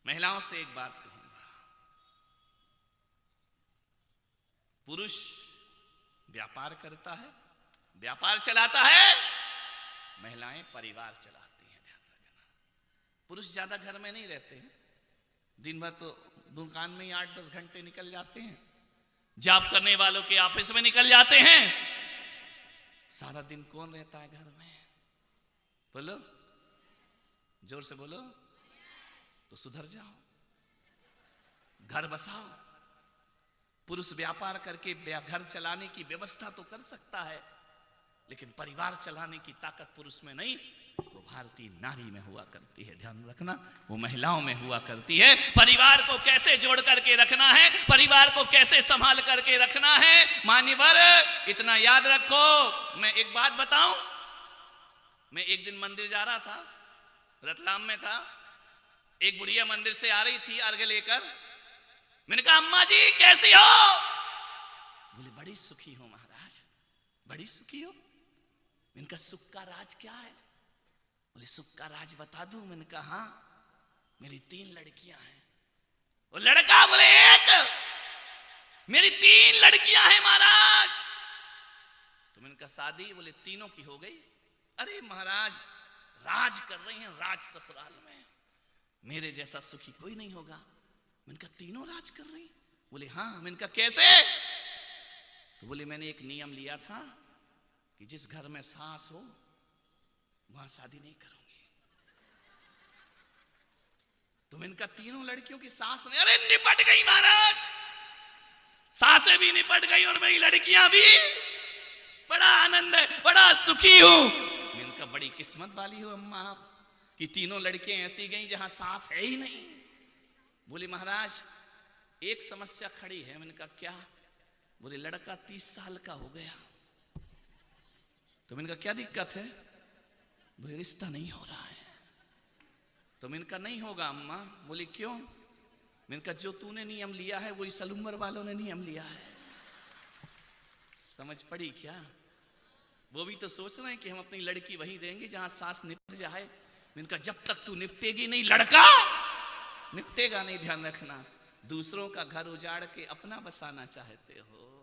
महिलाओं से एक बात कहूंगा, पुरुष व्यापार करता है, व्यापार चलाता है, महिलाएं परिवार चलाती हैं। ध्यान रखना, पुरुष ज्यादा घर में नहीं रहते हैं, दिन भर तो दुकान में ही 8-10 घंटे निकल जाते हैं, जॉब करने वालों के ऑफिस में निकल जाते हैं। सारा दिन कौन रहता है घर में? बोलो, जोर से बोलो। तो सुधर जाओ, घर बसाओ। पुरुष व्यापार करके घर चलाने की व्यवस्था तो कर सकता है, लेकिन परिवार चलाने की ताकत पुरुष में नहीं, वो भारतीय नारी में हुआ करती है। ध्यान रखना, वो महिलाओं में हुआ करती है। परिवार को कैसे जोड़ करके रखना है, परिवार को कैसे संभाल करके रखना है। मान्यवर, इतना याद रखो। मैं एक बात बताऊं, मैं एक दिन मंदिर जा रहा था, रतलाम में था। एक बुढ़िया मंदिर से आ रही थी अर्घ्य लेकर। मैंने कहा, अम्मा जी कैसी हो? बोले, बड़ी सुखी हो महाराज, बड़ी सुखी हो। मैंने कहा, सुख का राज क्या है? बोले, सुख का राज बता दूं? मैंने कहा, हाँ, मेरी 3 लड़कियां हैं। वो लड़का बोले, एक, मेरी 3 लड़कियां हैं महाराज। तो मैंने कहा, शादी? बोले, तीनों की हो गई। अरे महाराज, राज कर रही हैं, राज ससुराल में, मेरे जैसा सुखी कोई नहीं होगा। मैंने कहा, तीनों राज कर रही? बोले, हाँ। मैंने कहा, कैसे? तो बोले, मैंने एक नियम लिया था कि जिस घर में सास हो वहां शादी नहीं करूंगी। तो मैंने कहा, तीनों लड़कियों की सास ने? अरे निपट गई महाराज, सासें भी निपट गई और मेरी लड़कियां भी। बड़ा आनंद है, बड़ा सुखी हूं। मैंने कहा, बड़ी किस्मत वाली हो अम्मा आप कि तीनों लड़कियां ऐसी गई जहां सास है ही नहीं। बोले, महाराज एक समस्या खड़ी है। मैंने कहा, क्या? बोले, लड़का 30 साल का हो गया। तो मैंने कहा, क्या दिक्कत है? बोले, रिश्ता नहीं हो रहा है। तो मैंने कहा, नहीं होगा अम्मा। बोले, क्यों? मैंने कहा, जो तूने नियम लिया है वही सलूमर वालों ने नियम लिया है। समझ पड़ी क्या? वो भी तो सोच रहे हैं कि हम अपनी लड़की वही देंगे जहां सास निपट जाए। मैंने कहा, जब तक तू निपटेगी नहीं, लड़का निपटेगा नहीं। ध्यान रखना, दूसरों का घर उजाड़ के अपना बसाना चाहते हो।